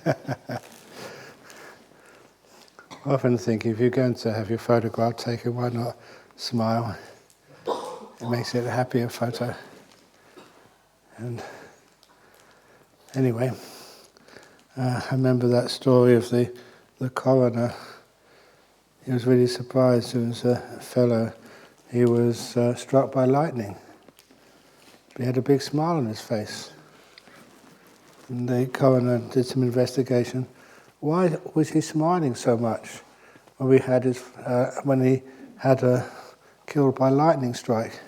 I often think if you're going to have your photograph taken, why not smile? It makes it a happier photo. And anyway, I remember that story of the coroner. He was really surprised. There was a fellow, he was struck by lightning. He had a big smile on his face. And the coroner did some investigation. Why was he smiling so much when he had killed by lightning strike?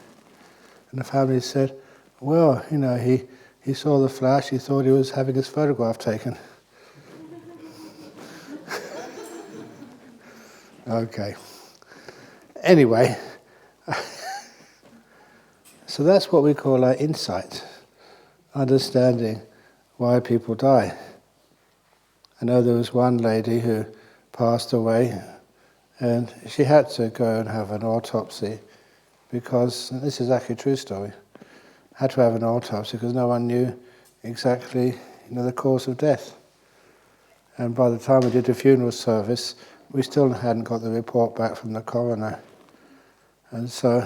And the family said, well, he saw the flash, he thought he was having his photograph taken. Okay. Anyway, so that's what we call our insight, understanding why people die. I know there was one lady who passed away, and she had to go and have an autopsy because, and this is actually a true story, had to have an autopsy because no one knew exactly the cause of death. And by the time we did the funeral service, we still hadn't got the report back from the coroner. And so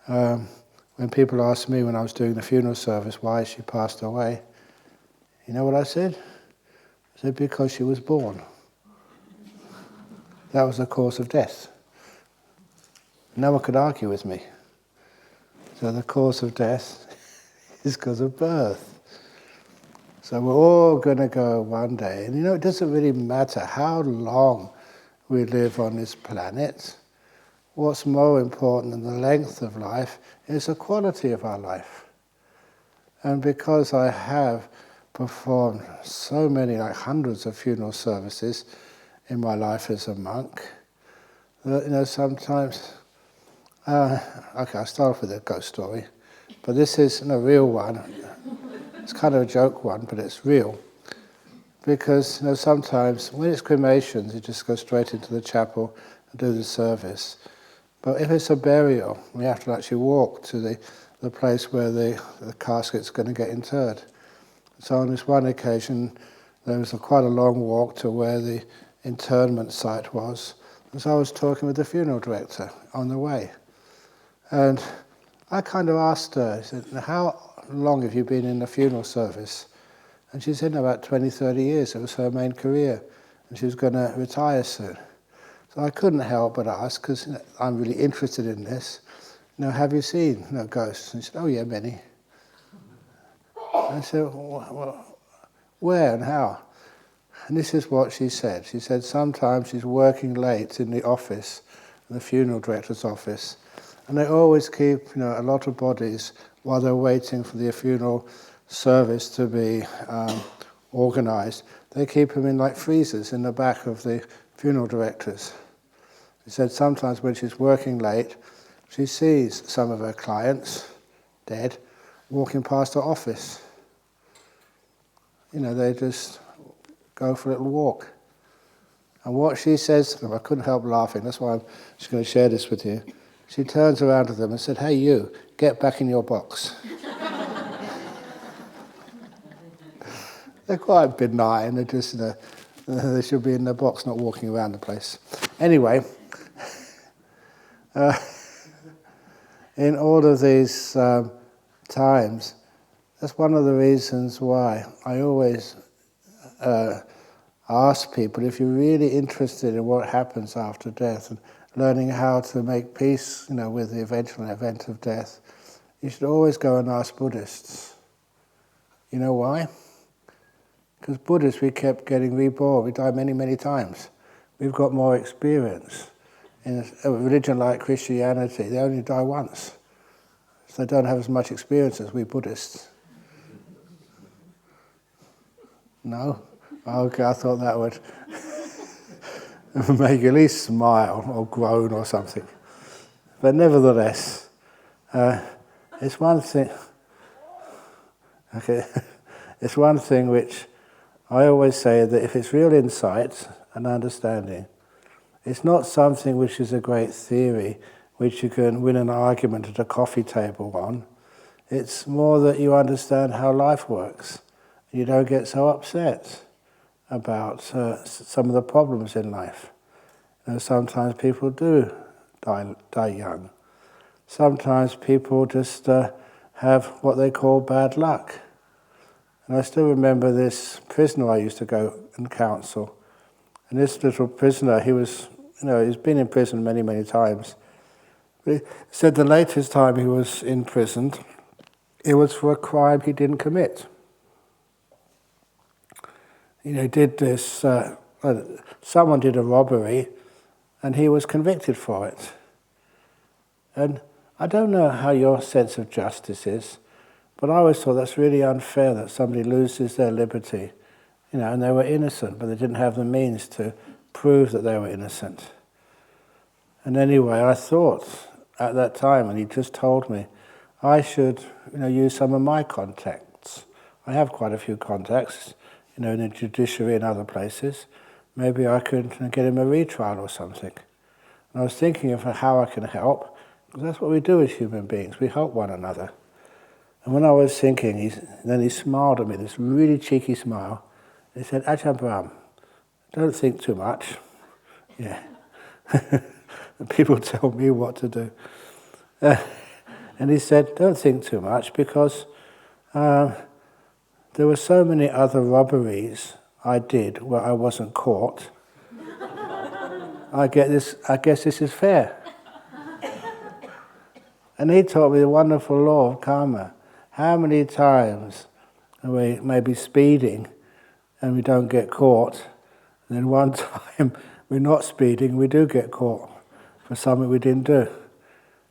when people asked me when I was doing the funeral service why she passed away, you know what I said? I said, because she was born. That was the cause of death. No one could argue with me. So the cause of death is because of birth. So we're all going to go one day. And it doesn't really matter how long we live on this planet. What's more important than the length of life is the quality of our life. And because I have performed so many, like hundreds of funeral services in my life as a monk, that, sometimes, okay, I'll start off with a ghost story, but this is a real one. It's kind of a joke one, but it's real. Because, sometimes when it's cremations, you just go straight into the chapel and do the service. But if it's a burial, we have to actually walk to the place where the casket's going to get interred. So on this one occasion, there was quite a long walk to where the interment site was. And so I was talking with the funeral director on the way. And I kind of asked her, I said, how long have you been in the funeral service? And she said, about 20, 30 years. It was her main career. And she was going to retire soon. So I couldn't help but ask, because I'm really interested in this, have you seen ghosts? And she said, oh yeah, many. I said, well, where and how? And this is what she said. She said sometimes she's working late in the office, in the funeral director's office, and they always keep a lot of bodies while they're waiting for the funeral service to be organised. They keep them in like freezers in the back of the funeral directors. She said sometimes when she's working late, she sees some of her clients, dead, walking past her office. They just go for a little walk. And what she says to them, I couldn't help laughing, that's why I'm just going to share this with you. She turns around to them and said, hey you, get back in your box. They're quite benign, they're just, they should be in their box, not walking around the place. Anyway, in all of these times, that's one of the reasons why I always ask people, if you're really interested in what happens after death and learning how to make peace, with the eventual event of death, you should always go and ask Buddhists. You know why? Because Buddhists, we kept getting reborn. We die many, many times. We've got more experience. In a religion like Christianity, they only die once. So they don't have as much experience as we Buddhists. No? Okay, I thought that would make you at least smile or groan or something. But nevertheless, it's one thing. Okay, it's one thing which I always say that if it's real insight and understanding, it's not something which is a great theory which you can win an argument at a coffee table on. It's more that you understand how life works. You don't get so upset. about some of the problems in life. Sometimes people do die young. Sometimes people just have what they call bad luck. And I still remember this prisoner I used to go and counsel. And this little prisoner, he's been in prison many, many times. But he said the latest time he was imprisoned, it was for a crime he didn't commit. He did this, someone did a robbery, and he was convicted for it. And I don't know how your sense of justice is, but I always thought that's really unfair that somebody loses their liberty, and they were innocent, but they didn't have the means to prove that they were innocent. And anyway, I thought at that time, and he just told me, I should use some of my contacts. I have quite a few contacts, in the judiciary and other places. Maybe I could get him a retrial or something. And I was thinking of how I can help, because that's what we do as human beings. We help one another. And when I was thinking, then he smiled at me, this really cheeky smile. He said, Ajahn Brahm, don't think too much. Yeah. And people tell me what to do. And he said, don't think too much, because there were so many other robberies I did where I wasn't caught. I guess this is fair. And he taught me the wonderful law of karma. How many times we may be speeding and we don't get caught, and then one time we're not speeding, we do get caught for something we didn't do.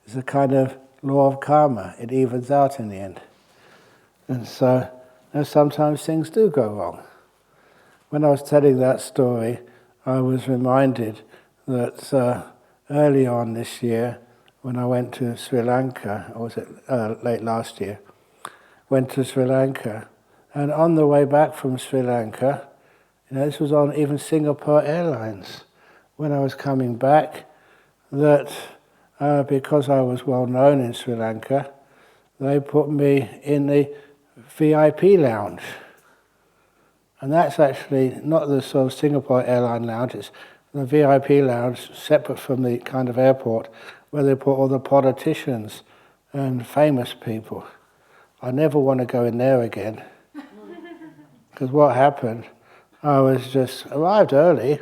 It's a kind of law of karma. It evens out in the end. And so sometimes things do go wrong. When I was telling that story, I was reminded that early on this year, when I went to Sri Lanka, or was it late last year, went to Sri Lanka, and on the way back from Sri Lanka, this was on even Singapore Airlines, when I was coming back, that because I was well known in Sri Lanka, they put me in the VIP lounge. And that's actually not the sort of Singapore airline lounge, it's the VIP lounge separate from the kind of airport where they put all the politicians and famous people. I never want to go in there again. Because what happened, I was just arrived early,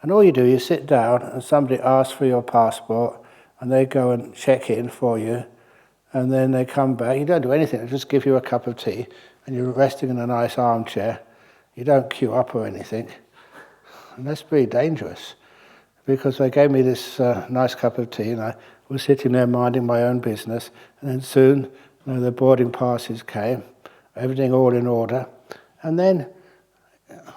and all you do, you sit down and somebody asks for your passport and they go and check in for you, and then they come back. You don't do anything, they just give you a cup of tea and you're resting in a nice armchair. You don't queue up or anything. And that's pretty dangerous, because they gave me this nice cup of tea and I was sitting there minding my own business, and then soon the boarding passes came, everything all in order. And then,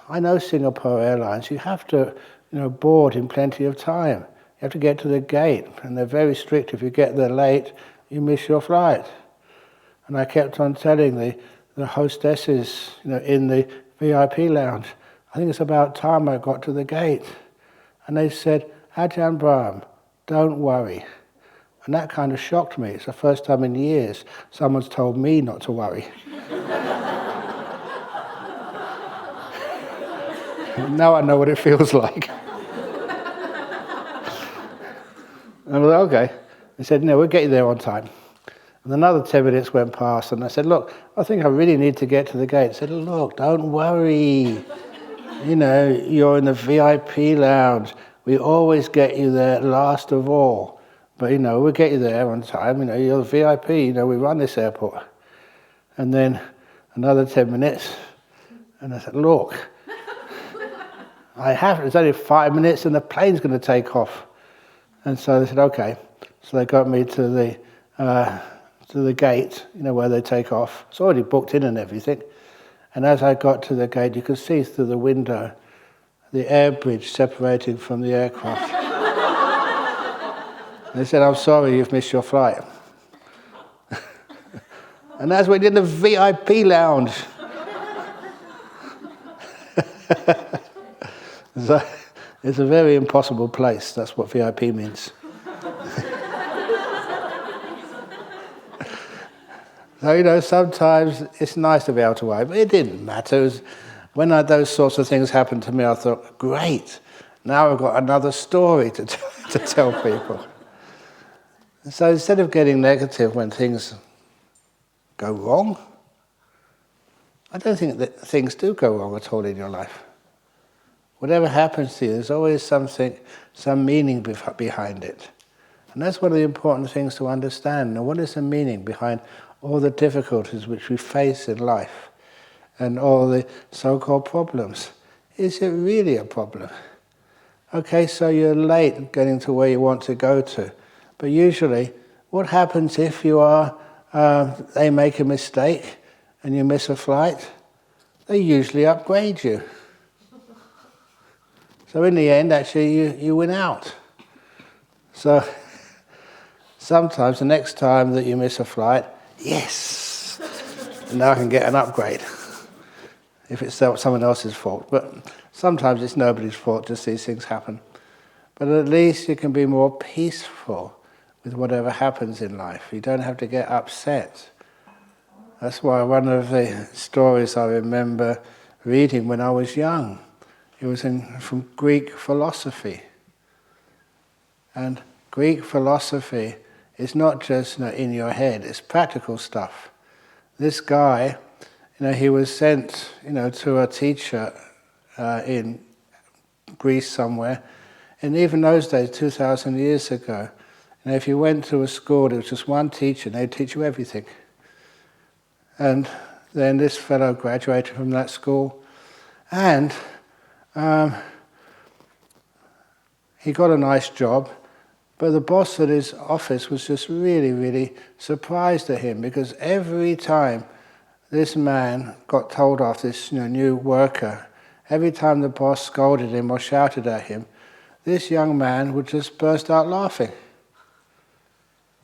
I know Singapore Airlines, you have to board in plenty of time. You have to get to the gate, and they're very strict. If you get there late, you miss your flight. And I kept on telling the hostesses in the VIP lounge, I think it's about time I got to the gate. And they said, Ajahn Brahm, don't worry. And that kind of shocked me. It's the first time in years someone's told me not to worry. Now I know what it feels like. And I was like, okay. They said, no, we'll get you there on time. And another 10 minutes went past, and I said, look, I think I really need to get to the gate. I said, look, don't worry. You're in the VIP lounge. We always get you there last of all. But, we'll get you there on time. You're the VIP. We run this airport. And then another 10 minutes, and I said, look, it's only 5 minutes and the plane's going to take off. And so they said, okay. So they got me to the gate, where they take off. It's already booked in and everything. And as I got to the gate, you could see through the window the air bridge separating from the aircraft. They said, I'm sorry, you've missed your flight. And that's when we did the VIP lounge. So it's a very impossible place. That's what VIP means. So, sometimes it's nice to be able to worry, but it didn't matter. When those sorts of things happened to me, I thought, great, now I've got another story to tell people. So instead of getting negative when things go wrong, I don't think that things do go wrong at all in your life. Whatever happens to you, there's always something, some meaning behind it. And that's one of the important things to understand. Now, what is the meaning behind all the difficulties which we face in life and all the so-called problems? Is it really a problem? Okay, so you're late getting to where you want to go to. But usually, what happens if they make a mistake and you miss a flight? They usually upgrade you. So in the end, actually, you win out. So sometimes the next time that you miss a flight, yes, now I can get an upgrade. If it's someone else's fault. But sometimes it's nobody's fault, just these things happen. But at least you can be more peaceful with whatever happens in life. You don't have to get upset. That's why one of the stories I remember reading when I was young, it was from Greek philosophy. And Greek philosophy is not just in your head, it's practical stuff. This guy, he was sent to a teacher in Greece somewhere. And even those days, 2,000 years ago, if you went to a school, there was just one teacher, and they'd teach you everything. And then this fellow graduated from that school, and he got a nice job, but the boss at his office was just really, really surprised at him, because every time this man got told off, this new worker, every time the boss scolded him or shouted at him, this young man would just burst out laughing.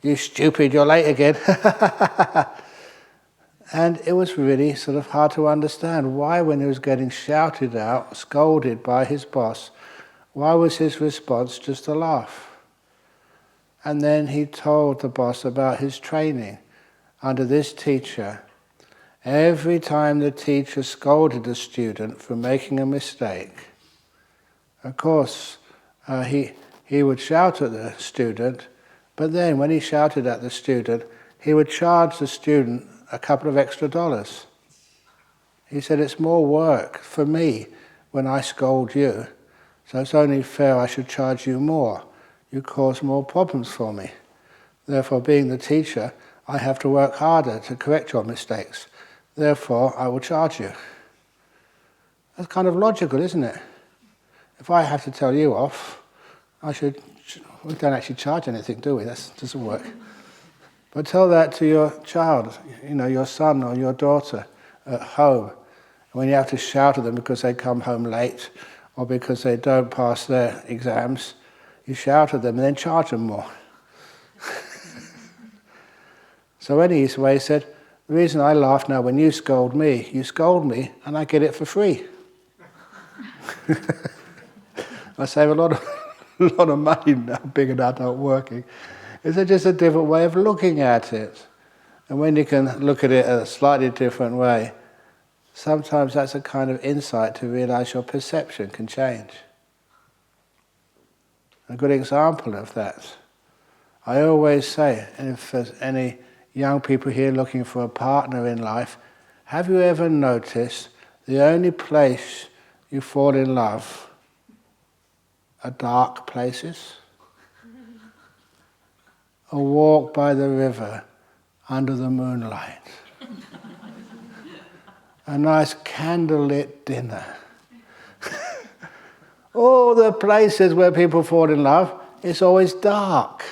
"You stupid, you're late again." And it was really sort of hard to understand why, when he was getting shouted out, scolded by his boss, why was his response just a laugh? And then he told the boss about his training under this teacher. Every time the teacher scolded a student for making a mistake, of course, he would shout at the student, but then when he shouted at the student, he would charge the student a couple of extra dollars. He said, "It's more work for me when I scold you, so it's only fair I should charge you more. You cause more problems for me. Therefore, being the teacher, I have to work harder to correct your mistakes. Therefore, I will charge you." That's kind of logical, isn't it? If I have to tell you off, we don't actually charge anything, do we? That doesn't work. But tell that to your child, your son or your daughter at home. When you have to shout at them because they come home late or because they don't pass their exams, you shout at them and then charge them more. So anyway, he said, "The reason I laugh now when you scold me and I get it for free." I save a lot of money now, being an adult working. It's just a different way of looking at it. And when you can look at it a slightly different way, sometimes that's a kind of insight to realize your perception can change. A good example of that, I always say, and if there's any young people here looking for a partner in life, have you ever noticed the only place you fall in love are dark places? A walk by the river under the moonlight. A nice candlelit dinner. All the places where people fall in love, it's always dark.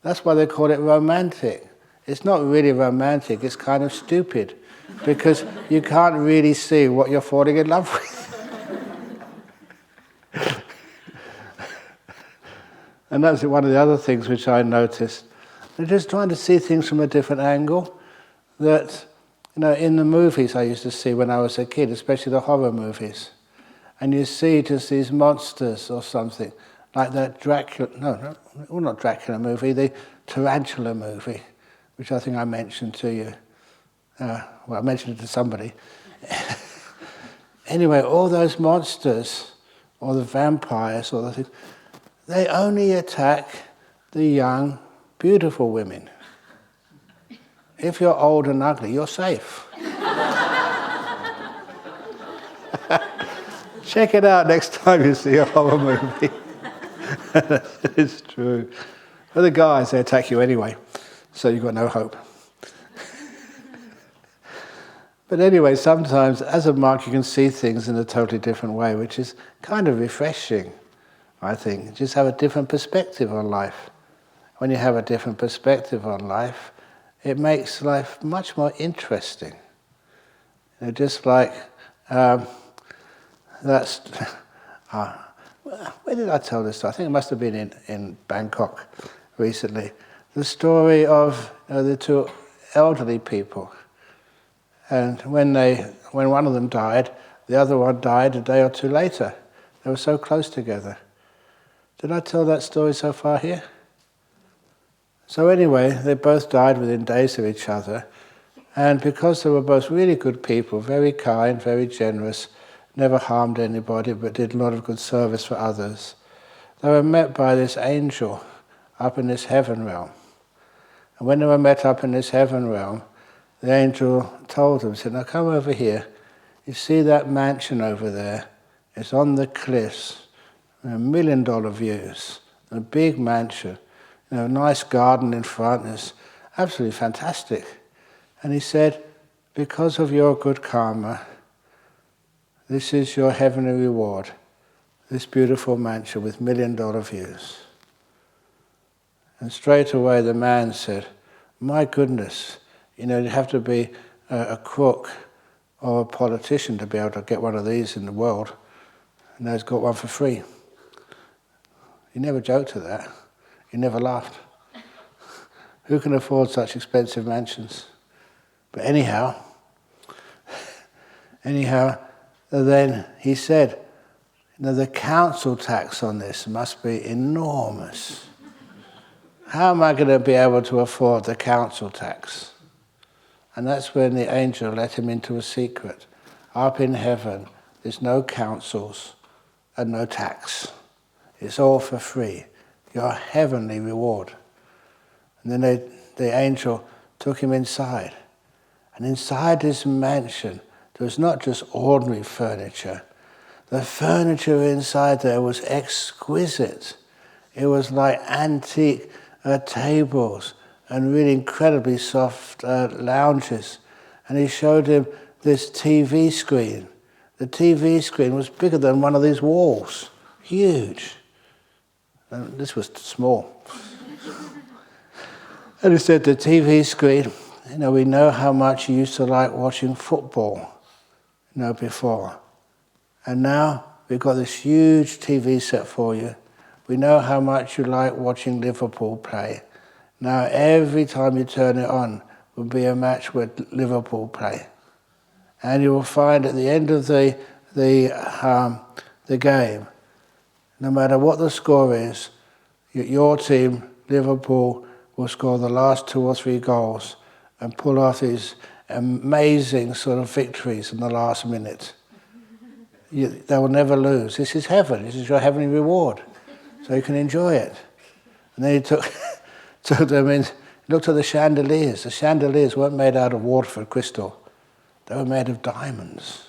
That's why they call it romantic. It's not really romantic, it's kind of stupid, because you can't really see what you're falling in love with. And that's one of the other things which I noticed. They're just trying to see things from a different angle. That, in the movies I used to see when I was a kid, especially the horror movies, and you see just these monsters or something, like that not Dracula movie, the Tarantula movie, which I think I mentioned to you. I mentioned it to somebody. Anyway, all those monsters, or the vampires, or the things, they only attack the young, beautiful women. If you're old and ugly, you're safe. Check it out next time you see a horror movie. It's true. For the guys, they attack you anyway, so you've got no hope. But anyway, sometimes as a monk you can see things in a totally different way, which is kind of refreshing, I think. Just have a different perspective on life. When you have a different perspective on life, it makes life much more interesting. You know, just like that's... where did I tell this story? I think it must have been in Bangkok recently. The story of the two elderly people. And when one of them died, the other one died a day or two later. They were so close together. Did I tell that story so far here? So anyway, they both died within days of each other. And because they were both really good people, very kind, very generous, never harmed anybody, but did a lot of good service for others, they were met by this angel up in this heaven realm. And when they were met up in this heaven realm, the angel told them, said, now come over here. You see that mansion over there? It's on the cliffs, $1 million views, a big mansion, a nice garden in front. It's absolutely fantastic. And he said, because of your good karma, this is your heavenly reward, this beautiful mansion with $1 million views. And straight away the man said, my goodness, you'd have to be a crook or a politician to be able to get one of these in the world. And now he's got one for free. He never joked at that. He never laughed. Who can afford such expensive mansions? But anyhow, then he said, the council tax on this must be enormous. How am I going to be able to afford the council tax? And that's when the angel let him into a secret. Up in heaven, there's no councils and no tax. It's all for free. Your heavenly reward. And then the angel took him inside. And inside this mansion, there was not just ordinary furniture. The furniture inside there was exquisite. It was like antique tables and really incredibly soft lounges. And he showed him this TV screen. The TV screen was bigger than one of these walls. Huge. And this was small. And he said, the TV screen, we know how much you used to like watching football, before. And now we've got this huge TV set for you. We know how much you like watching Liverpool play. Now every time you turn it on will be a match where Liverpool play. And you will find at the end of the game, no matter what the score is, your team, Liverpool, will score the last 2 or 3 goals and pull off these amazing sort of victories in the last minute. They will never lose. This is heaven. This is your heavenly reward. So you can enjoy it. And then he took them in, looked at the chandeliers. The chandeliers weren't made out of Waterford crystal. They were made of diamonds,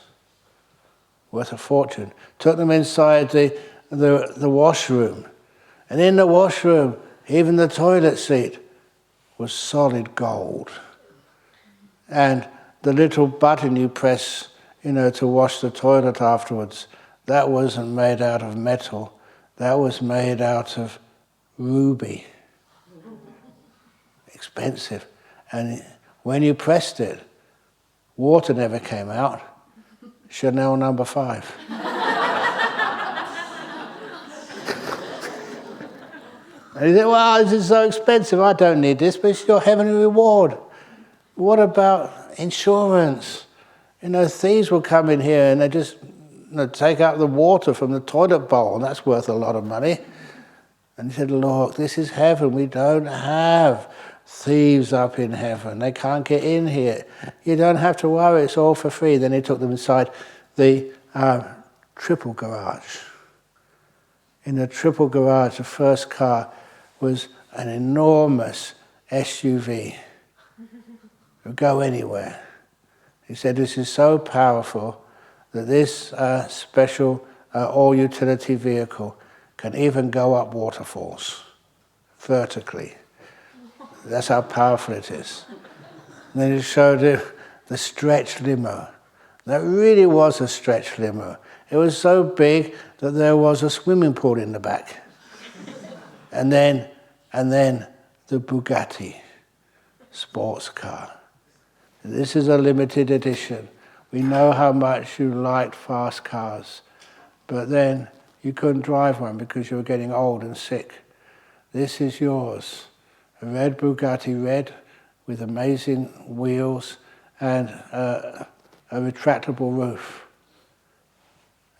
worth a fortune. Took them inside the washroom. And in the washroom, even the toilet seat was solid gold. And the little button you press, to wash the toilet afterwards, that wasn't made out of metal. That was made out of ruby. Expensive. And when you pressed it, water never came out. Chanel number 5. And he said, well, this is so expensive, I don't need this, but it's your heavenly reward. What about insurance? Thieves will come in here and they just take out the water from the toilet bowl, and that's worth a lot of money. And he said, look, this is heaven. We don't have thieves up in heaven. They can't get in here. You don't have to worry, it's all for free. Then he took them inside the triple garage. In the triple garage, the first car was an enormous SUV. It would go anywhere. He said, this is so powerful that this special all-utility vehicle can even go up waterfalls vertically. That's how powerful it is. And then he showed him the stretch limo. That really was a stretch limo. It was so big that there was a swimming pool in the back. And then the Bugatti sports car. This is a limited edition. We know how much you liked fast cars, but then you couldn't drive one because you were getting old and sick. This is yours. A red Bugatti, red, with amazing wheels and a retractable roof.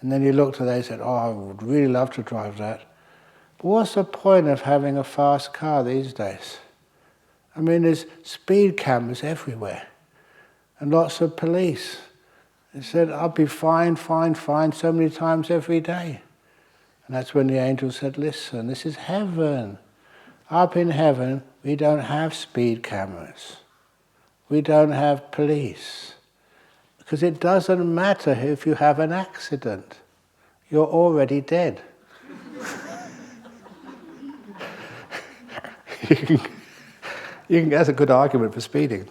And then you looked at that and said, oh, I would really love to drive that. But what's the point of having a fast car these days? I mean, there's speed cameras everywhere and lots of police. They said, I'll be fined so many times every day. And that's when the angel said, listen, this is heaven. Up in heaven, we don't have speed cameras. We don't have police. Because it doesn't matter if you have an accident. You're already dead. That's a good argument for speeding.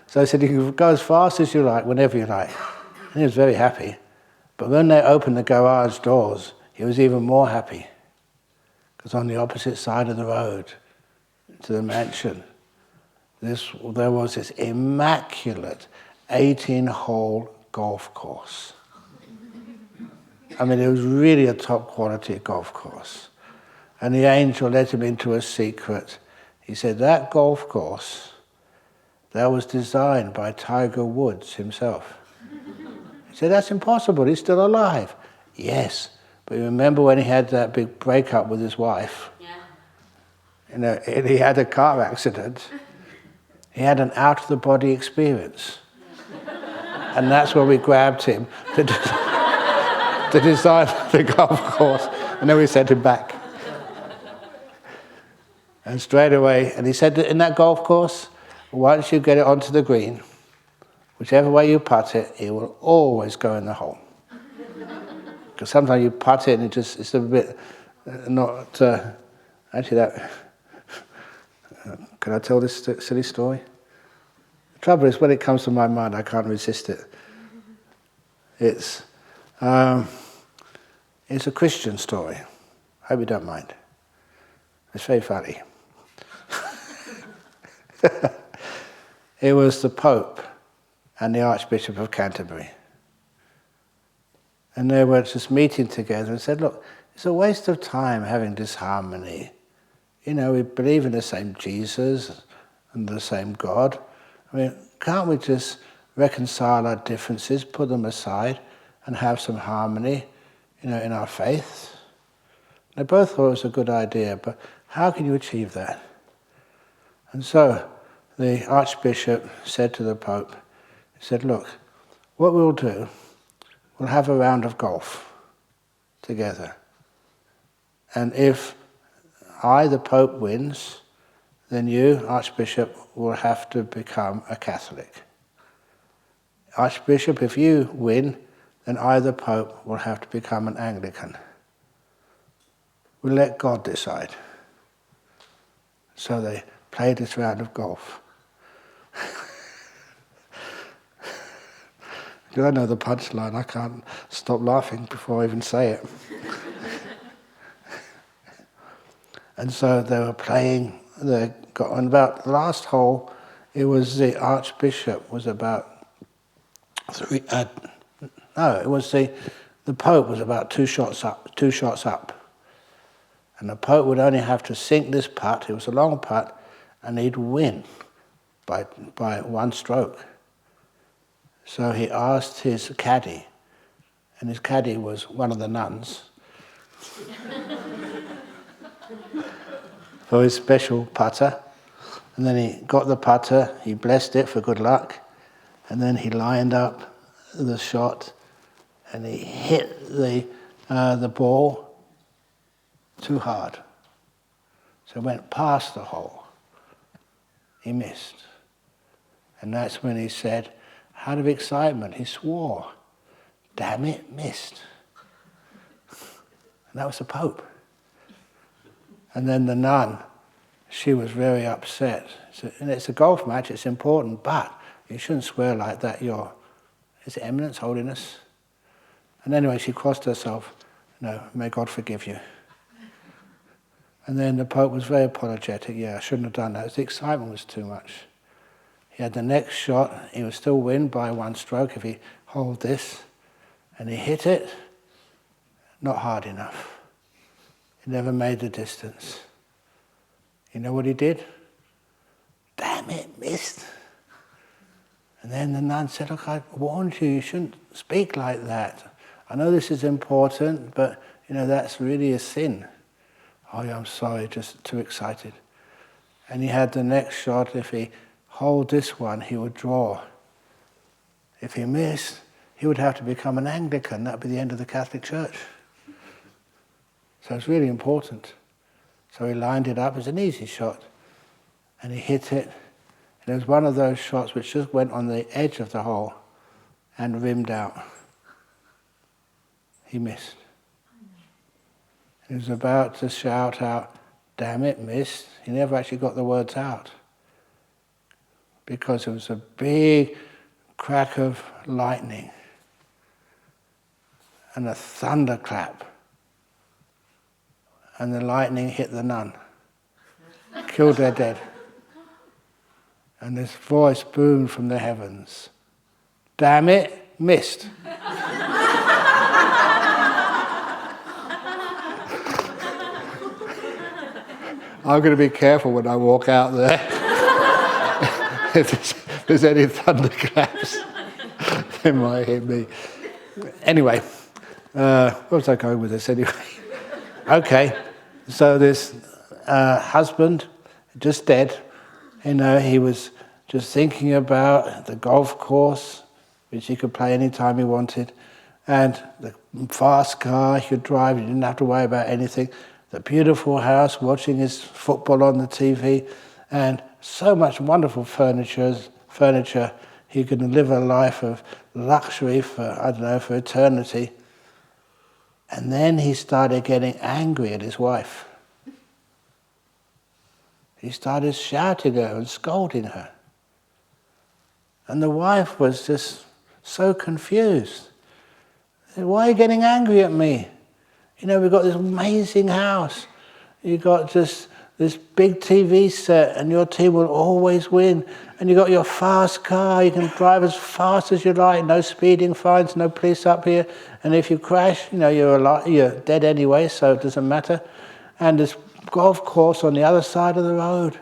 So I said, you can go as fast as you like, whenever you like. And he was very happy. But when they opened the garage doors, he was even more happy. Because on the opposite side of the road to the mansion, there was this immaculate 18-hole golf course. I mean, it was really a top quality golf course. And the angel led him into a secret. He said, that golf course, that was designed by Tiger Woods himself. He said, that's impossible, he's still alive. Yes, but you remember when he had that big breakup with his wife? Yeah. You know, he had a car accident. He had an out-of-the-body experience. And that's where we grabbed him to design the golf course. And then we sent him back. And straight away, and he said that in that golf course, once you get it onto the green, whichever way you putt it, it will always go in the hole. Because sometimes you putt it and it's a bit not... actually, that... can I tell this silly story? The trouble is, when it comes to my mind, I can't resist it. It's a Christian story. I hope you don't mind. It's very funny. It was the Pope and the Archbishop of Canterbury. And they were just meeting together and said, look, it's a waste of time having disharmony. You know, we believe in the same Jesus and the same God. I mean, can't we just reconcile our differences, put them aside, and have some harmony, you know, in our faith? They both thought it was a good idea, but how can you achieve that? And so the Archbishop said to the Pope, he said, look, what we'll do, we'll have a round of golf together. And if I, the Pope, wins, then you, Archbishop, will have to become a Catholic. Archbishop, if you win, then I, the Pope, will have to become an Anglican. We'll let God decide. So they played this round of golf. Because I know the punchline, I can't stop laughing before I even say it. And so they were playing, they got on about the last hole, it was the Archbishop was about the Pope was about two shots up. And the Pope would only have to sink this putt, it was a long putt, and he'd win by one stroke. So he asked his caddy, and his caddy was one of the nuns, for his special putter. And then he got the putter, he blessed it for good luck, and then he lined up the shot, and he hit the ball too hard. So it went past the hole. He missed. And that's when he said, out of excitement, he swore, "Damn it, missed." And that was the Pope. And then the nun, she was very upset. And it's a golf match, it's important, but you shouldn't swear like that. Is it Eminence, Holiness? And anyway, she crossed herself. No, may God forgive you. And then the Pope was very apologetic. Yeah, I shouldn't have done that. The excitement was too much. He had the next shot. He would still win by one stroke if he held this. And he hit it. Not hard enough. He never made the distance. You know what he did? Damn it, missed. And then the nun said, "Look, I warned you, you shouldn't speak like that. I know this is important, but that's really a sin." "Oh yeah, I'm sorry, just too excited." And he had the next shot. If he hold this one, he would draw. If he missed, he would have to become an Anglican. That would be the end of the Catholic Church. So it's really important. So he lined it up. It was an easy shot. And he hit it. And it was one of those shots which just went on the edge of the hole and rimmed out. He missed. He was about to shout out, "Damn it, missed." He never actually got the words out because it was a big crack of lightning and a thunderclap. And the lightning hit the nun, killed her dead. And this voice boomed from the heavens, "Damn it, missed." I'm going to be careful when I walk out there. If there's any thunderclaps, they might hit me. Anyway, where was I going with this anyway? Okay, so this husband, just dead, he was just thinking about the golf course, which he could play any time he wanted, and the fast car he could drive. He didn't have to worry about anything. The beautiful house, watching his football on the TV, and so much wonderful furniture. He could live a life of luxury for eternity. And then he started getting angry at his wife. He started shouting at her and scolding her. And the wife was just so confused. Said, "Why are you getting angry at me? We've got this amazing house. You've got just this big TV set and your team will always win. And you've got your fast car. You can drive as fast as you like. No speeding fines, no police up here. And if you crash, you're dead anyway, so it doesn't matter. And this golf course on the other side of the road.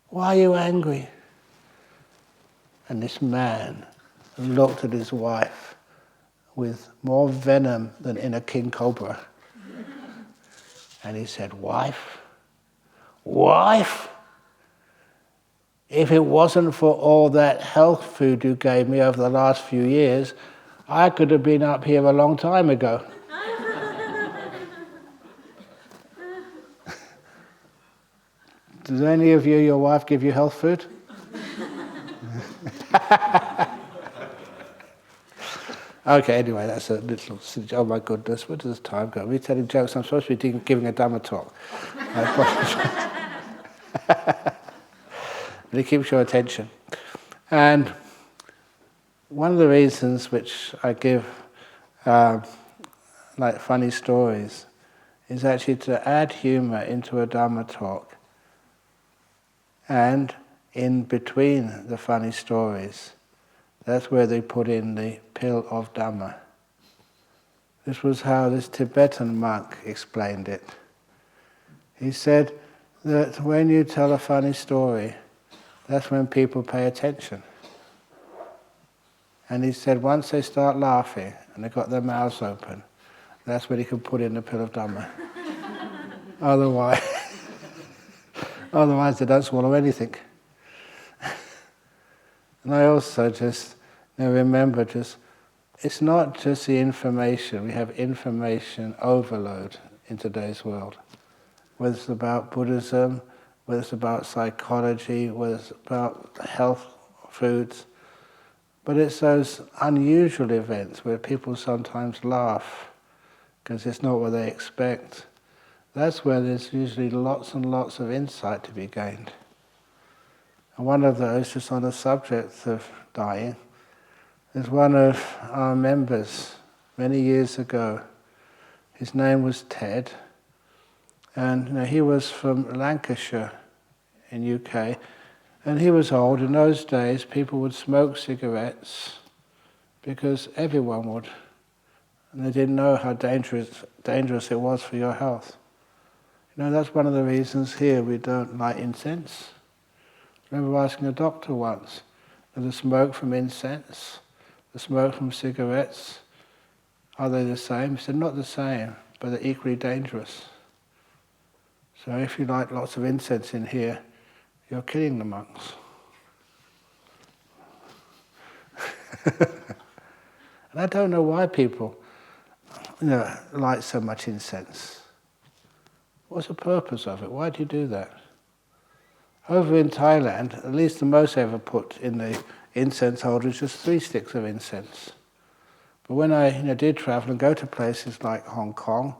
Why are you angry?" And this man looked at his wife with more venom than in a king cobra. And he said, Wife, if it wasn't for all that health food you gave me over the last few years, I could have been up here a long time ago." Does any of you, your wife, give you health food? Okay, anyway, that's a little... Oh my goodness, where does time go? Are we telling jokes? I'm supposed to be giving a Dhamma talk. I apologize. But it keeps your attention. And one of the reasons which I give like funny stories is actually to add humour into a Dhamma talk. And in between the funny stories, that's where they put in the pill of Dhamma. This was how this Tibetan monk explained it. He said that when you tell a funny story, that's when people pay attention. And he said once they start laughing and they've got their mouths open, that's when you can put in the pill of Dhamma. Otherwise they don't swallow anything. And I also just remember just it's not just the information. We have information overload in today's world. Whether it's about Buddhism, whether it's about psychology, whether it's about health, foods. But it's those unusual events where people sometimes laugh because it's not what they expect. That's where there's usually lots and lots of insight to be gained. And one of those, just on the subject of dying, is one of our members many years ago. His name was Ted, and he was from Lancashire in UK, and he was old. In those days, people would smoke cigarettes because everyone would, and they didn't know how dangerous it was for your health. That's one of the reasons here we don't light incense. I remember asking a doctor once, the smoke from incense, the smoke from cigarettes, are they the same? He said, not the same, but they're equally dangerous. So if you light lots of incense in here, you're killing the monks. And I don't know why people light so much incense. What's the purpose of it? Why do you do that? Over in Thailand, at least the most I ever put in the incense holder is just 3 sticks of incense. But when I did travel and go to places like Hong Kong,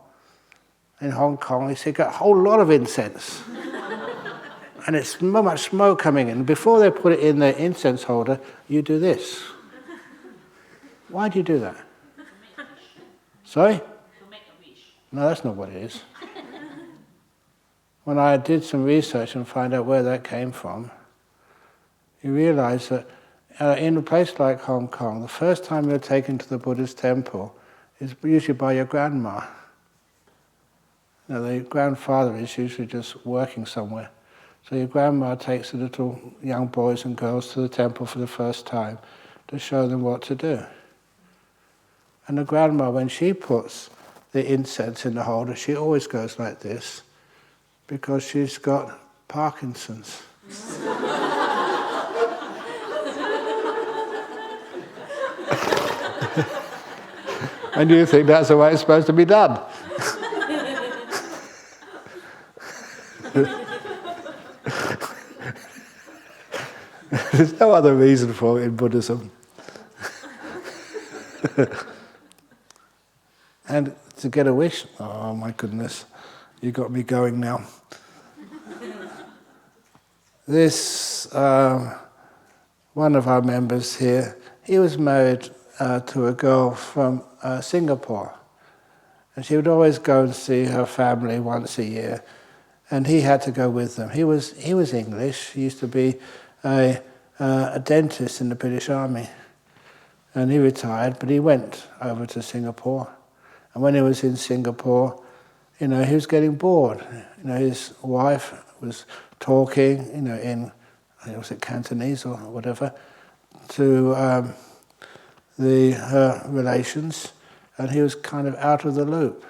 in Hong Kong they got a whole lot of incense. And it's so much smoke coming in. Before they put it in the incense holder, you do this. Why do you do that? Sorry? To make a wish. No, that's not what it is. When I did some research and find out where that came from, you realize that in a place like Hong Kong, the first time you're taken to the Buddhist temple is usually by your grandma. The grandfather is usually just working somewhere. So your grandma takes the little young boys and girls to the temple for the first time to show them what to do. And the grandma, when she puts the incense in the holder, she always goes like this because she's got Parkinson's. And you think that's the way it's supposed to be done. There's no other reason for it in Buddhism. And to get a wish, oh my goodness, you got me going now. This, one of our members here, he was married to a girl from Singapore. And she would always go and see her family once a year. And he had to go with them. He was English. He used to be a dentist in the British Army. And he retired, but he went over to Singapore. And when he was in Singapore, he was getting bored. His wife was talking, in, I think was it Cantonese or whatever, to her relations, and he was kind of out of the loop.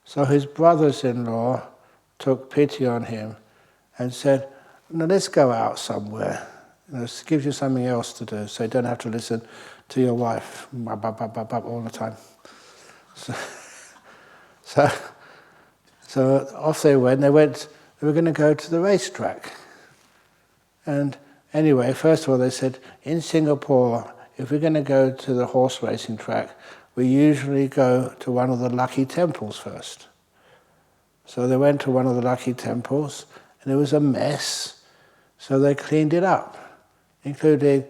So his brothers-in-law took pity on him and said, "No, let's go out somewhere. It gives you something else to do, so you don't have to listen to your wife all the time." So off they went. They were going to go to the racetrack. And anyway, first of all, they said, in Singapore, if we're going to go to the horse racing track, we usually go to one of the lucky temples first. So they went to one of the lucky temples, and it was a mess. So they cleaned it up, including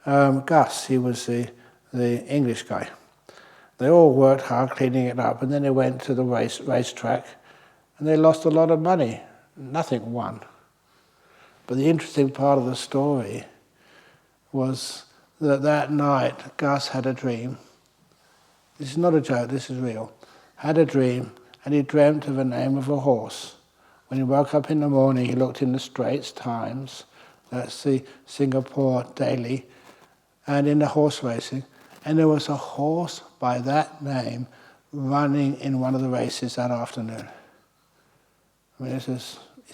Gus. He was the English guy. They all worked hard cleaning it up, and then they went to the racetrack, and they lost a lot of money. Nothing won. But the interesting part of the story was that night Gus had a dream. This is not a joke, this is real. Had a dream, and he dreamt of the name of a horse. When he woke up in the morning, he looked in the Straits Times, that's the Singapore daily, and in the horse racing, and there was a horse by that name running in one of the races that afternoon. I mean, it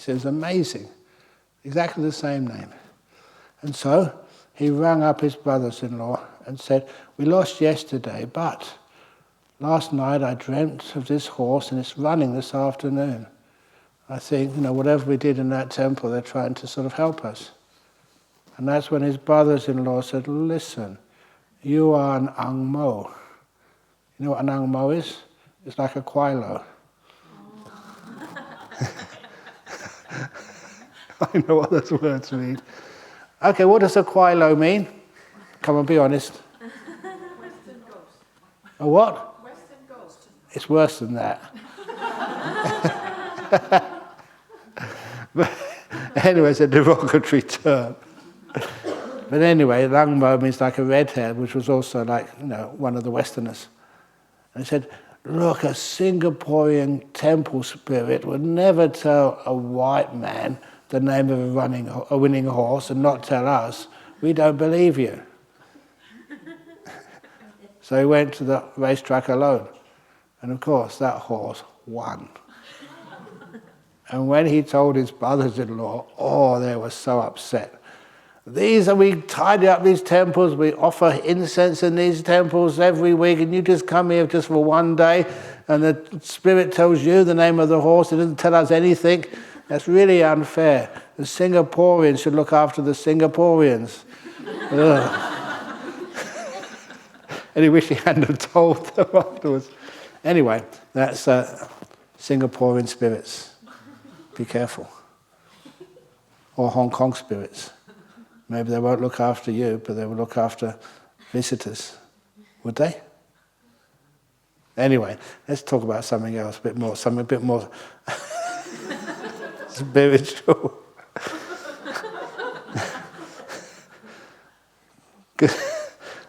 was amazing. Exactly the same name. And so he rang up his brothers-in-law and said, we lost yesterday, but last night I dreamt of this horse and it's running this afternoon. I think, whatever we did in that temple, they're trying to sort of help us. And that's when his brothers-in-law said, listen, you are an angmo. You know what an angmo is? It's like a quailo. I know what those words mean. Okay, what does a quailo mean? Come on, be honest. Western ghost. A what? Western ghost. It's worse than that. But anyway, it's a derogatory term. But anyway, Langmo means like a redhead, which was also like, one of the Westerners. And he said, look, a Singaporean temple spirit would never tell a white man the name of a winning horse and not tell us. We don't believe you. So he went to the racetrack alone. And of course, that horse won. And when he told his brothers-in-law, they were so upset. We tidy up these temples, we offer incense in these temples every week, and you just come here just for one day, and the spirit tells you the name of the horse, it doesn't tell us anything. That's really unfair. The Singaporeans should look after the Singaporeans. And he wished he hadn't have told them afterwards. Anyway, that's Singaporean spirits. Be careful. Or Hong Kong spirits. Maybe they won't look after you, but they will look after visitors. Would they? Anyway, let's talk about something else, something a bit more spiritual.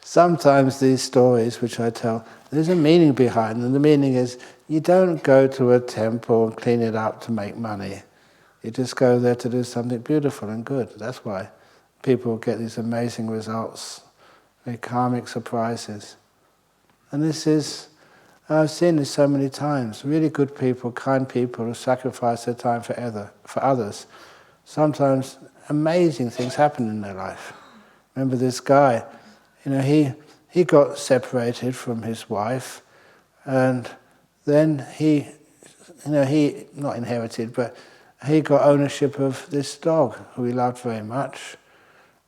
Sometimes these stories which I tell, there's a meaning behind them. The meaning is you don't go to a temple and clean it up to make money. You just go there to do something beautiful and good. That's why people get these amazing results, very karmic surprises. And this is, I've seen this so many times, really good people, kind people who sacrifice their time for others. Sometimes amazing things happen in their life. Remember this guy, he got separated from his wife, and then he not inherited, but he got ownership of this dog who he loved very much.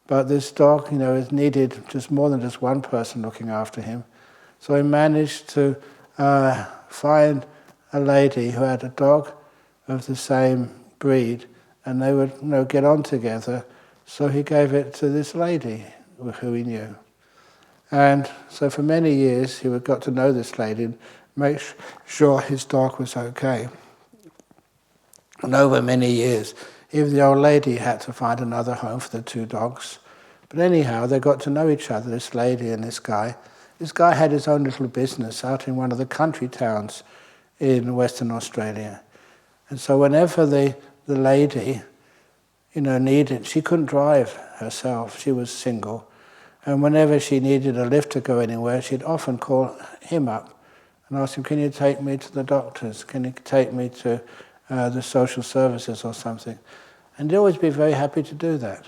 But this dog, it needed just more than just one person looking after him. So he managed to find a lady who had a dog of the same breed, and they would get on together. So he gave it to this lady who he knew. And so for many years he got to know this lady and make sure his dog was okay. And over many years, even the old lady had to find another home for the two dogs. But anyhow, they got to know each other, this lady and this guy. This guy had his own little business out in one of the country towns in Western Australia. And so whenever the lady, needed, she couldn't drive herself, she was single. And whenever she needed a lift to go anywhere, she'd often call him up and ask him, can you take me to the doctors? Can you take me to the social services or something? And he'd always be very happy to do that.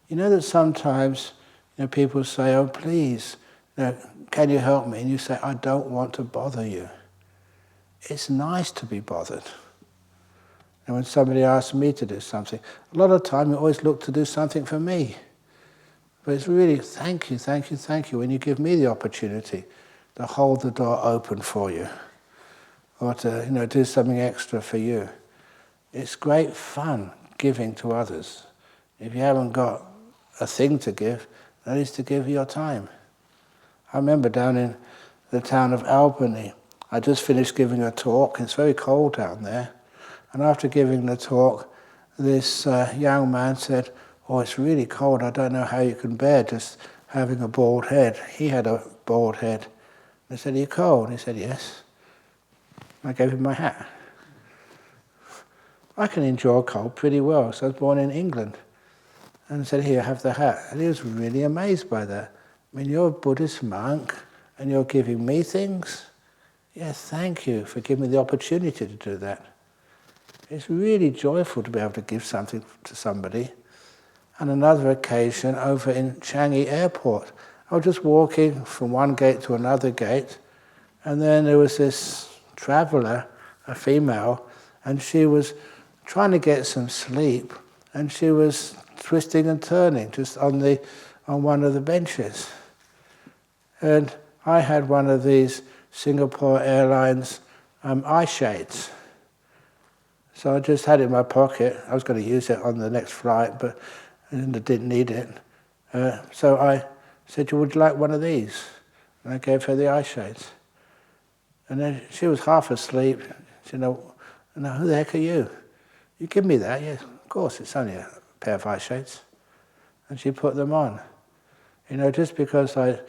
You know that sometimes people say, oh please, can you help me? And you say, I don't want to bother you. It's nice to be bothered. And when somebody asks me to do something, a lot of the time you always look to do something for me. But it's really thank you, thank you, thank you when you give me the opportunity to hold the door open for you or to do something extra for you. It's great fun giving to others. If you haven't got a thing to give, that is to give your time. I remember down in the town of Albany, I just finished giving a talk. It's very cold down there. And after giving the talk, this young man said, oh, it's really cold. I don't know how you can bear just having a bald head. He had a bald head. I said, are you cold? He said, yes. I gave him my hat. I can endure cold pretty well, so I was born in England. And I said, here, have the hat. And he was really amazed by that. I mean, you're a Buddhist monk, and you're giving me things? Yes, thank you for giving me the opportunity to do that. It's really joyful to be able to give something to somebody. On another occasion, over in Changi Airport, I was just walking from one gate to another gate, and then there was this traveller, a female, and she was trying to get some sleep, and she was twisting and turning just on one of the benches. And I had one of these Singapore Airlines eye shades. So I just had it in my pocket. I was going to use it on the next flight, but I didn't need it. So I said, would you like one of these? And I gave her the eye shades. And then she was half asleep. She said, no, who the heck are you? You give me that? Yes, of course, it's only a pair of eye shades. And she put them on. Just because I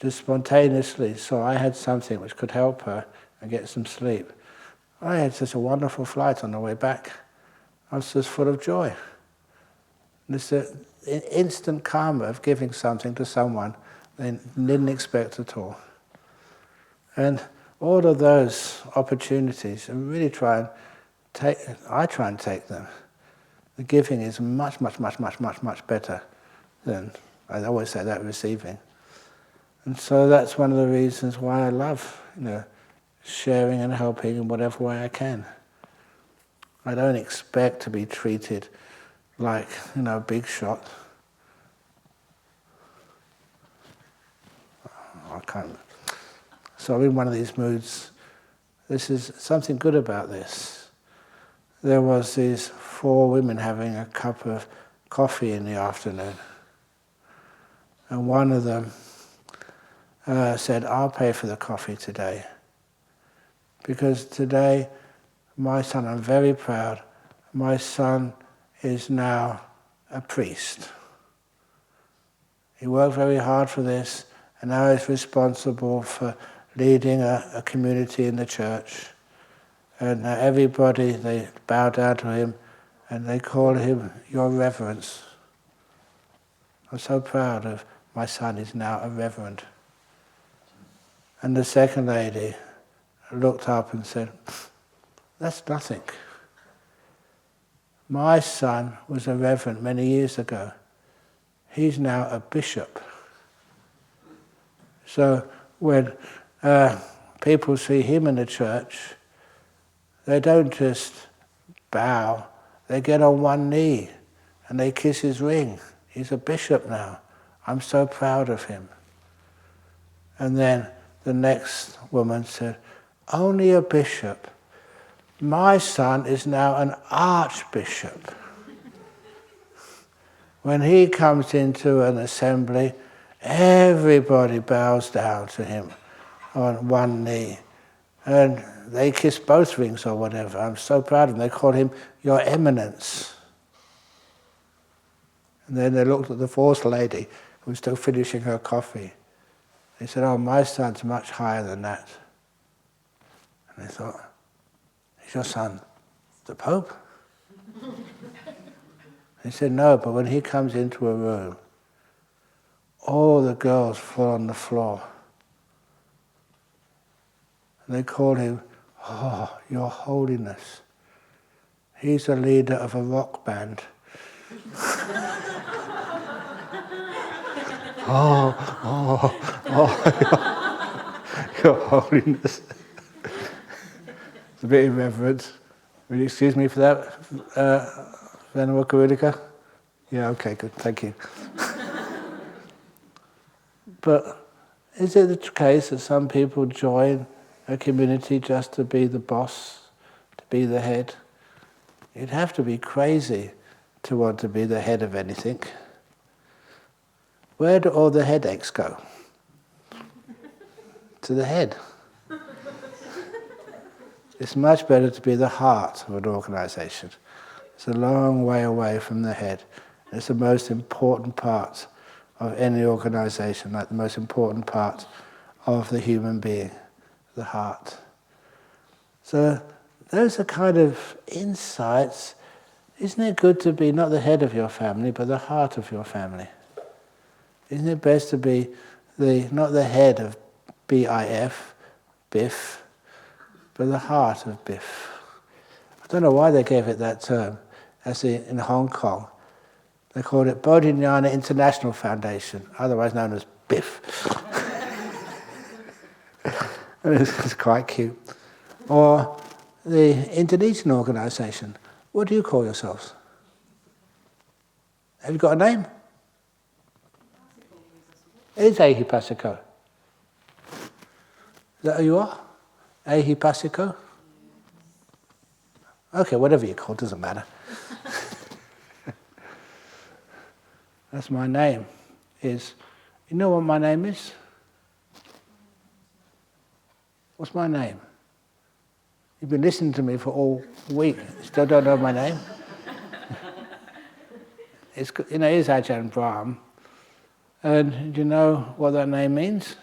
just spontaneously saw I had something which could help her and get some sleep. I had such a wonderful flight on the way back. I was just full of joy. And it's an instant karma of giving something to someone they didn't expect at all. And all of those opportunities, I really try and take them. The giving is much, much, much, much, much, much better than, I always say that, receiving. And so that's one of the reasons why I love, sharing and helping in whatever way I can. I don't expect to be treated like, a big shot. I can't. So I'm in one of these moods. This is something good about this. There was these 4 women having a cup of coffee in the afternoon. And one of them said, I'll pay for the coffee today. Because today, my son, I'm very proud, my son is now a priest. He worked very hard for this, and now he's responsible for leading a community in the church. And everybody, they bow down to him, and they call him Your Reverence. I'm so proud of my son is now a reverend. And the second lady looked up and said, that's nothing. My son was a reverend many years ago. He's now a bishop. So when people see him in the church, they don't just bow, they get on one knee and they kiss his ring. He's a bishop now. I'm so proud of him. And then the next woman said, only a bishop. My son is now an archbishop. When he comes into an assembly, everybody bows down to him on one knee. And they kiss both rings or whatever. I'm so proud of him. They call him Your Eminence. And then they looked at the 4th lady who was still finishing her coffee. They said, oh, my son's much higher than that. And they thought, is your son the Pope? They said, no, but when he comes into a room, all the girls fall on the floor. And they call him, oh, Your Holiness. He's the leader of a rock band. Your Holiness. It's a bit irreverent. Will you excuse me for that, Venerable Karulika? Yeah, okay, good, thank you. But is it the case that some people join a community just to be the boss, to be the head? You'd have to be crazy to want to be the head of anything. Where do all the headaches go? To the head. It's much better to be the heart of an organization. It's a long way away from the head. It's the most important part of any organization, like the most important part of the human being, the heart. So those are kind of insights. Isn't it good to be not the head of your family, but the heart of your family? Isn't it best to be not the head of BIF, Biff, but the heart of Biff? I don't know why they gave it that term. In Hong Kong, they called it Bodhinyana International Foundation, otherwise known as Biff. And it's quite cute. Or the Indonesian organisation, what do you call yourselves? Have you got a name? It is Ehipasiko. Is that who you are? Ehipasiko? Okay, whatever you're called, doesn't matter. That's my name. You know what my name is? What's my name? You've been listening to me for all week. Still don't know my name? It is Ajahn Brahm. And do you know what that name means?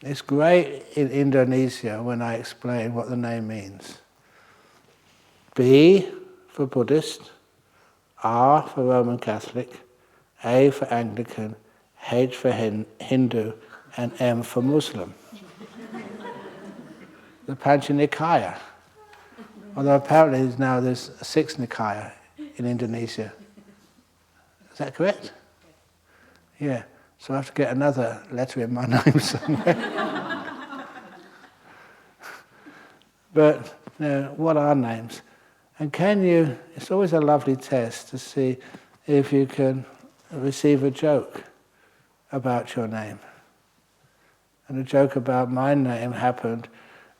It's great in Indonesia when I explain what the name means. B for Buddhist, R for Roman Catholic, A for Anglican, H for Hindu, and M for Muslim. The Panchanikaya. Although apparently there's 6 Nikaya in Indonesia. Is that correct? Yeah. So I have to get another letter in my name somewhere. But what are names? And it's always a lovely test to see if you can receive a joke about your name. And a joke about my name happened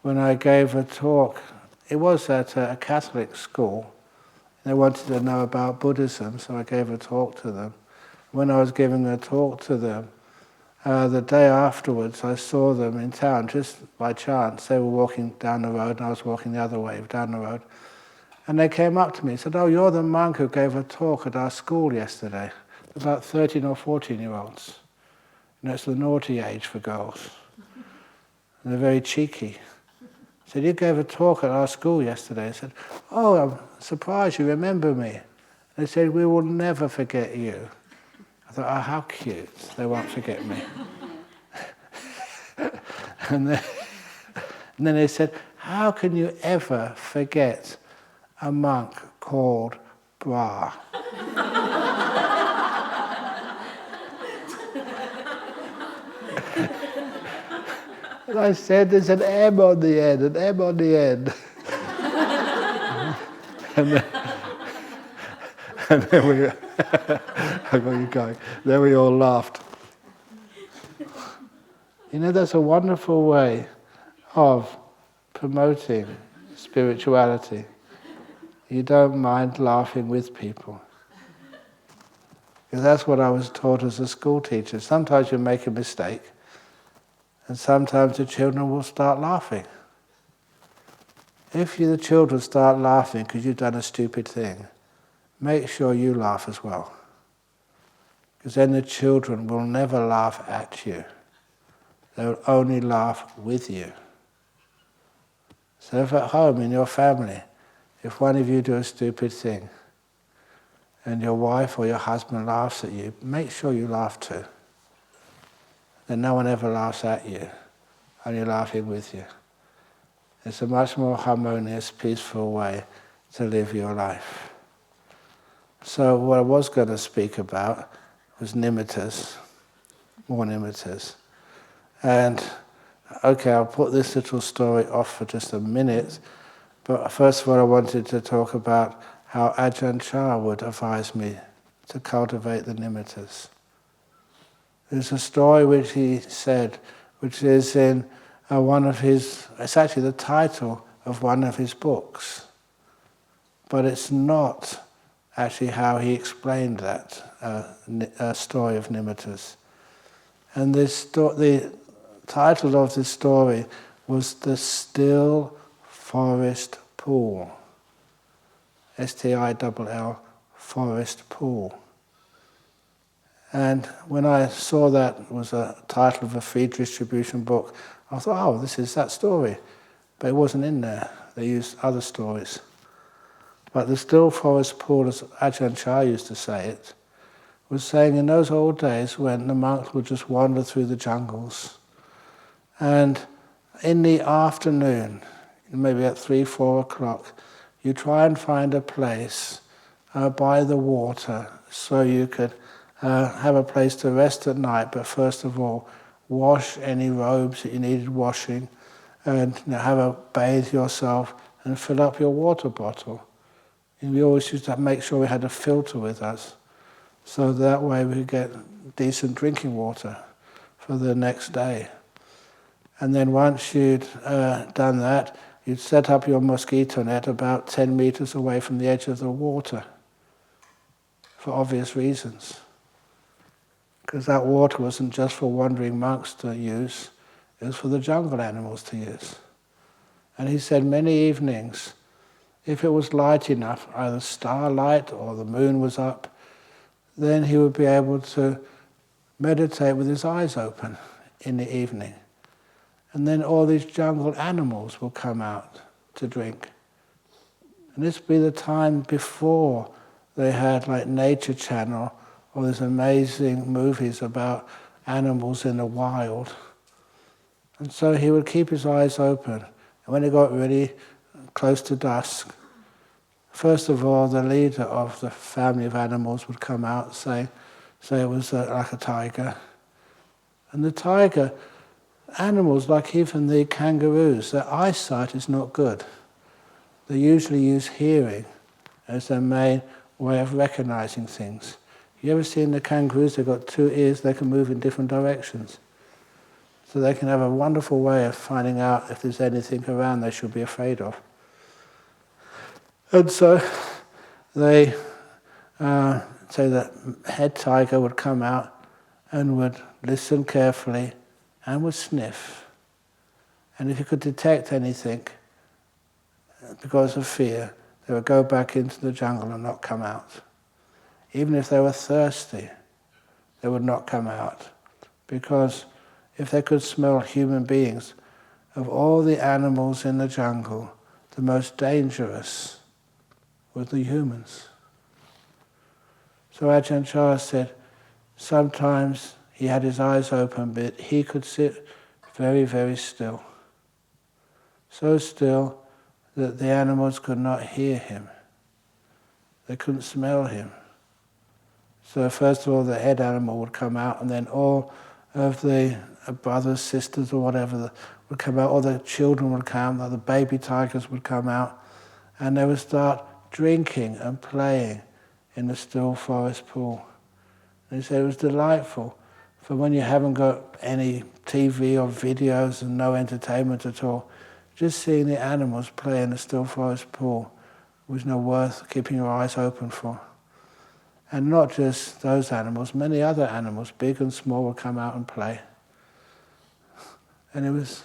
when I gave a talk. It was at a Catholic school. They wanted to know about Buddhism, so I gave a talk to them. When I was giving a talk to them, the day afterwards I saw them in town, just by chance. They were walking down the road and I was walking the other way down the road. And they came up to me and said, "Oh, you're the monk who gave a talk at our school yesterday." About 13 or 14-year-olds. It's the naughty age for girls. And they're very cheeky. I said, "You gave a talk at our school yesterday." I said, "Oh, I'm surprised you remember me." They said, "We will never forget you." I thought, "Oh, how cute. They won't forget me." and then they said, "How can you ever forget a monk called Brahm?" And I said, "There's an M on the end, an M on the end." and then we, I got you going. Then we all laughed. That's a wonderful way of promoting spirituality. You don't mind laughing with people. Because that's what I was taught as a school teacher. Sometimes you make a mistake, and sometimes the children will start laughing. If the children start laughing because you've done a stupid thing, make sure you laugh as well. Because then the children will never laugh at you. They will only laugh with you. So if at home, in your family, if one of you do a stupid thing, and your wife or your husband laughs at you, make sure you laugh too. Then no one ever laughs at you, only laughing with you. It's a much more harmonious, peaceful way to live your life. So what I was going to speak about was nimittas, more nimittas. And okay, I'll put this little story off for just a minute, but first of all I wanted to talk about how Ajahn would advise me to cultivate the nimittas. There's a story which he said, which is in it's actually the title of one of his books, but it's not actually how he explained that story of nimittas. And the title of this story was The Still Forest Pool. Still, Forest Pool. And when I saw that was a title of a free distribution book, I thought, oh, this is that story. But it wasn't in there. They used other stories. But the Still Forest Pool, as Ajahn Chah used to say it, was saying in those old days when the monks would just wander through the jungles, and in the afternoon, maybe at 3, 4 o'clock, you try and find a place by the water so you could have a place to rest at night, but first of all, wash any robes that you needed washing, and have a bathe yourself and fill up your water bottle. And we always used to make sure we had a filter with us, so that way we could get decent drinking water for the next day. And then once you'd done that, you'd set up your mosquito net about 10 meters away from the edge of the water, for obvious reasons. Because that water wasn't just for wandering monks to use, it was for the jungle animals to use. And he said many evenings, if it was light enough, either starlight or the moon was up, then he would be able to meditate with his eyes open in the evening. And then all these jungle animals will come out to drink. And this would be the time before they had like Nature Channel, all these amazing movies about animals in the wild. And so he would keep his eyes open. And when it got really close to dusk, first of all, the leader of the family of animals would come out, say it was like a tiger. And the tiger, animals like even the kangaroos, their eyesight is not good. They usually use hearing as their main way of recognizing things. You ever seen the kangaroos? They've got two ears, they can move in different directions. So they can have a wonderful way of finding out if there's anything around they should be afraid of. And so they say that head tiger would come out and would listen carefully and would sniff. And if he could detect anything because of fear, they would go back into the jungle and not come out. Even if they were thirsty, they would not come out. Because if they could smell human beings, of all the animals in the jungle, the most dangerous were the humans. So Ajahn Chah said, sometimes he had his eyes open, but he could sit very, very still. So still that the animals could not hear him. They couldn't smell him. So first of all, the head animal would come out, and then all of the brothers, sisters, or whatever would come out, all the children would come, or the baby tigers would come out, and they would start drinking and playing in the still forest pool. And he said it was delightful, for when you haven't got any TV or videos and no entertainment at all, just seeing the animals play in the still forest pool was no worth keeping your eyes open for. And not just those animals, many other animals, big and small, would come out and play. And it was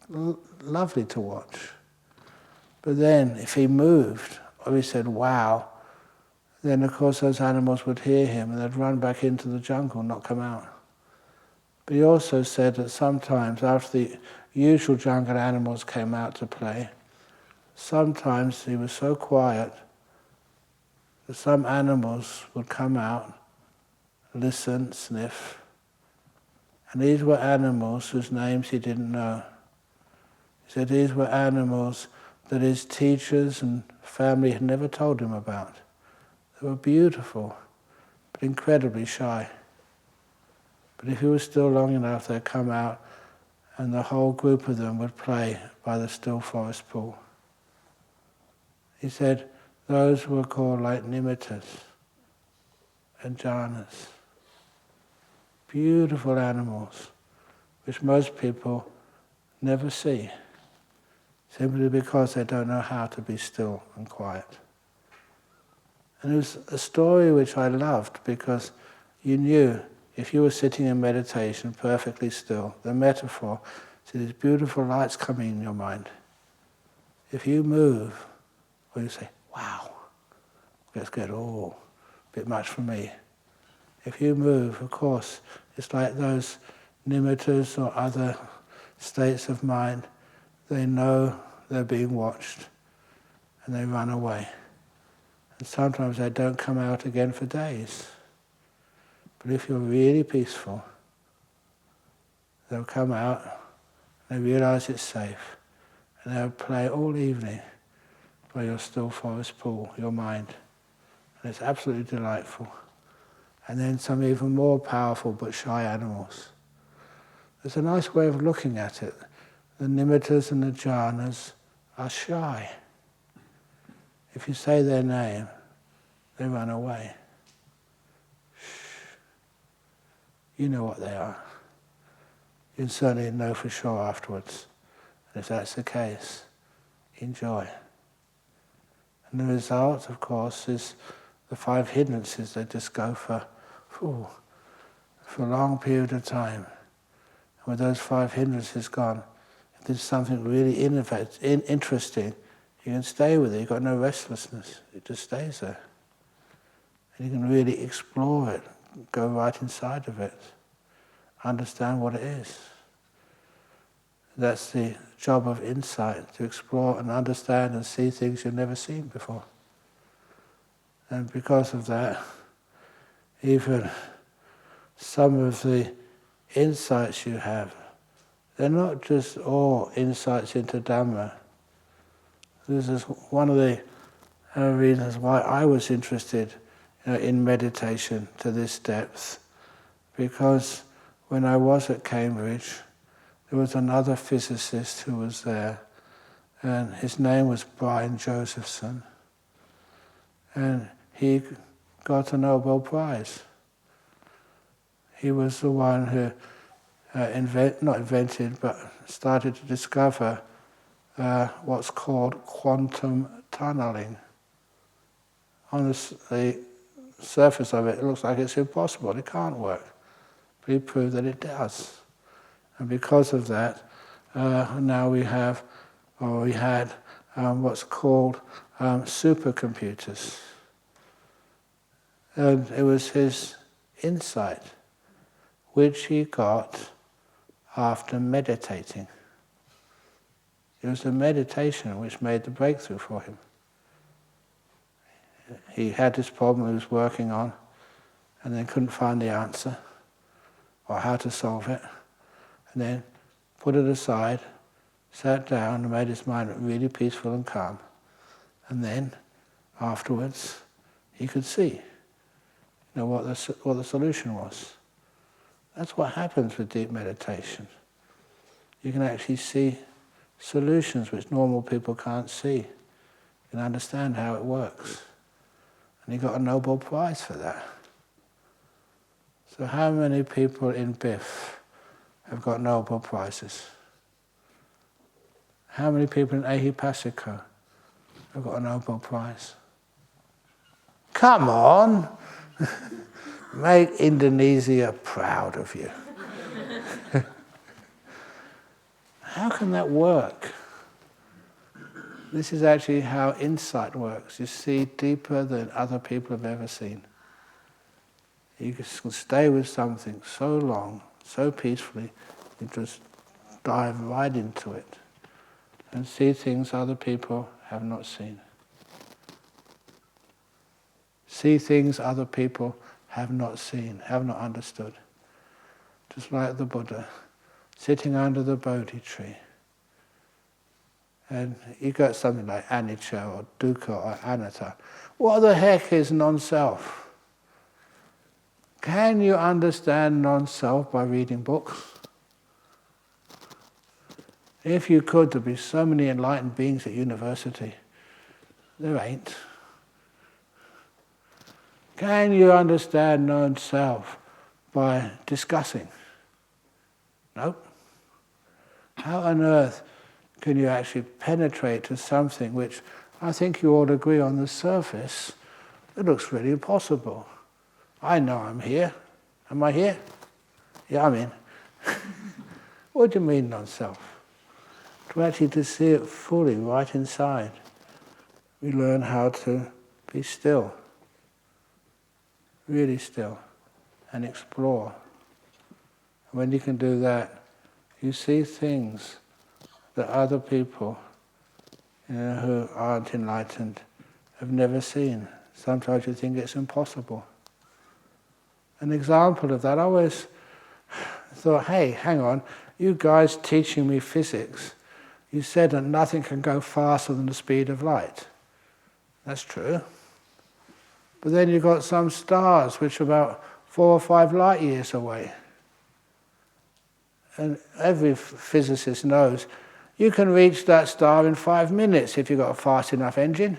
lovely to watch. But then, if he moved, or he said, wow, then of course those animals would hear him and they'd run back into the jungle and not come out. But he also said that sometimes, after the usual jungle animals came out to play, sometimes he was so quiet that some animals would come out, listen, sniff, and these were animals whose names he didn't know. He said these were animals that his teachers and family had never told him about. They were beautiful, but incredibly shy. But if he was still long enough, they'd come out and the whole group of them would play by the still forest pool. He said those were called like nimittas and jhanas. Beautiful animals, which most people never see, simply because they don't know how to be still and quiet. And it was a story which I loved because you knew if you were sitting in meditation perfectly still, the metaphor, so these beautiful lights coming in your mind. If you move, or you say, wow, that's good, oh, a bit much for me. If you move, of course, it's like those nimittas or other states of mind, they know they're being watched and they run away. And sometimes they don't come out again for days. But if you're really peaceful, they'll come out, they realize it's safe, and they'll play all evening by your still forest pool, your mind. and it's absolutely delightful. And then some even more powerful but shy animals. There's a nice way of looking at it. The nimittas and the jhanas are shy. If you say their name, they run away. Shh. You know what they are. You can certainly know for sure afterwards. And if that's the case, enjoy. And the result, of course, is the 5 hindrances. They just go for a long period of time. And with those 5 hindrances gone, if there's something really interesting, you can stay with it. You've got no restlessness. It just stays there. And you can really explore it, go right inside of it, understand what it is. That's the job of insight, to explore and understand and see things you've never seen before. And because of that, even some of the insights you have, they're not just all insights into Dhamma. This is one of the reasons why I was interested in meditation to this depth, because when I was at Cambridge, there was another physicist who was there, and his name was Brian Josephson, and he got a Nobel Prize. He was the one who started to discover what's called quantum tunneling. On the surface of it, it looks like it's impossible, it can't work. But he proved that it does. And because of that, now we had what's called supercomputers. And it was his insight, which he got after meditating. It was the meditation which made the breakthrough for him. He had this problem he was working on, and then couldn't find the answer, or how to solve it, and then put it aside, sat down and made his mind really peaceful and calm. And then, afterwards, he could see what the solution was. That's what happens with deep meditation. You can actually see solutions which normal people can't see. You can understand how it works. And he got a Nobel Prize for that. So how many people in BIF have got Nobel Prizes? How many people in Ehipasiko have got a Nobel Prize? Come on! Make Indonesia proud of you. How can that work? This is actually how insight works. You see deeper than other people have ever seen. You can stay with something so long, so peacefully, you just dive right into it and see things other people have not seen. See things other people have not seen, have not understood. Just like the Buddha, sitting under the Bodhi tree. And you got something like anicca or dukkha or anatta. What the heck is non-self? Can you understand non-self by reading books? If you could, there'd be so many enlightened beings at university. There ain't. Can you understand non-self by discussing? Nope. How on earth can you actually penetrate to something which I think you all agree on the surface, it looks really impossible. I know I'm here. Am I here? Yeah, I'm in. What do you mean non-self? To actually to see it fully right inside, we learn how to be still, really still, and explore. When you can do that, you see things that other people who aren't enlightened have never seen. Sometimes you think it's impossible. An example of that, I always thought, hey, hang on, you guys teaching me physics, you said that nothing can go faster than the speed of light. That's true. But then you've got some stars which are about 4 or 5 light years away. And every physicist knows you can reach that star in 5 minutes if you've got a fast enough engine.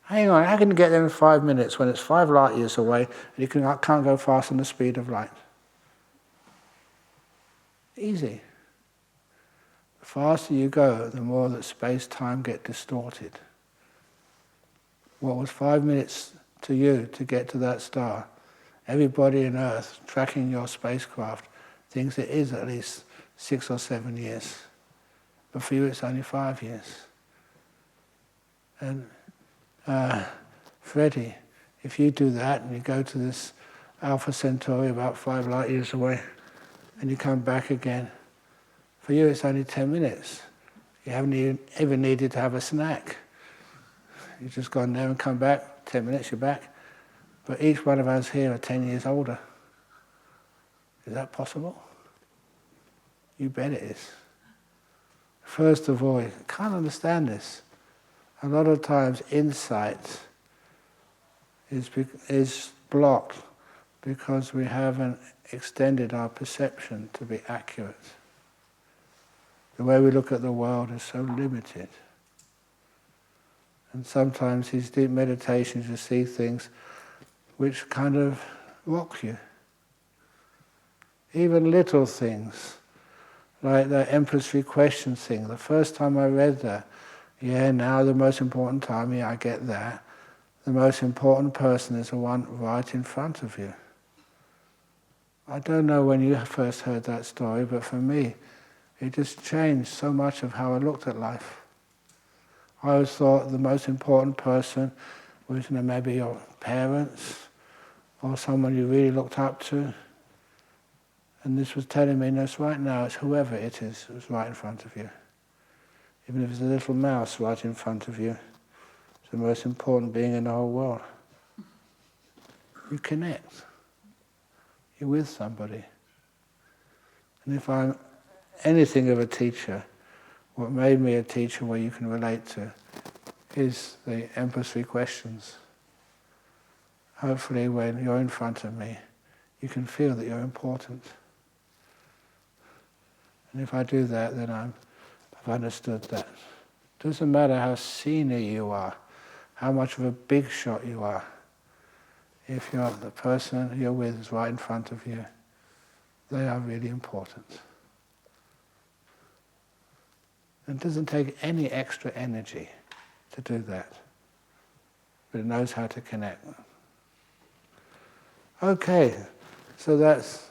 Hang on, how can you get there in 5 minutes when it's 5 light years away and you can't go faster than the speed of light? Easy. The faster you go, the more that space-time get distorted. What was 5 minutes to you to get to that star, everybody on Earth tracking your spacecraft thinks it is at least 6 or 7 years. But for you it's only 5 years. And Freddie, if you do that and you go to this Alpha Centauri about 5 light years away and you come back again, for you it's only 10 minutes. You haven't even needed to have a snack. You've just gone there and come back, 10 minutes you're back. But each one of us here are 10 years older. Is that possible? You bet it is. First of all, you can't understand this. A lot of times insight is blocked because we haven't extended our perception to be accurate. The way we look at the world is so limited. And sometimes these deep meditations you see things which kind of rock you. Even little things, like the Emperor's Three Questions thing. The first time I read that, now the most important time, I get that. The most important person is the one right in front of you. I don't know when you first heard that story, but for me, it just changed so much of how I looked at life. I always thought the most important person was maybe your parents or someone you really looked up to. And this was telling me, no, right now it's whoever it is who's right in front of you. Even if it's a little mouse right in front of you, it's the most important being in the whole world. You connect. You're with somebody. And if I'm anything of a teacher, what made me a teacher where you can relate to is the Emperor's Three Questions. Hopefully when you're in front of me, you can feel that you're important. And if I do that, then I've understood that. It doesn't matter how senior you are, how much of a big shot you are. If the person you're with is right in front of you, they are really important. And it doesn't take any extra energy to do that. But it knows how to connect. Okay, so that's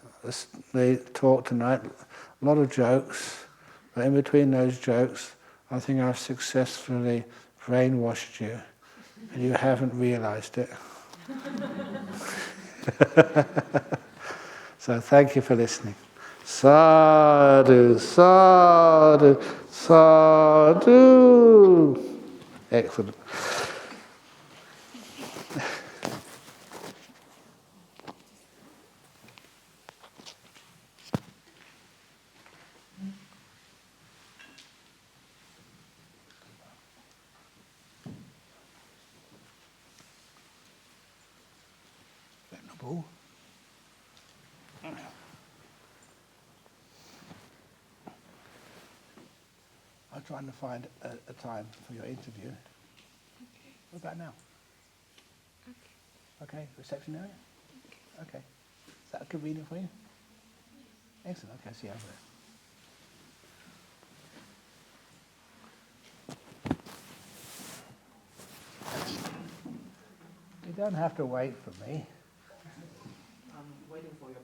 the talk tonight. A lot of jokes, but in between those jokes, I think I've successfully brainwashed you, and you haven't realized it. So thank you for listening. Sadhu, sadhu, sadhu. Excellent. Venerable. I'm trying to find a time for your interview. Okay. What about now? Okay, reception area? Okay. Is that convenient for you? Excellent. Okay, see you over there. You don't have to wait for me. I'm waiting for your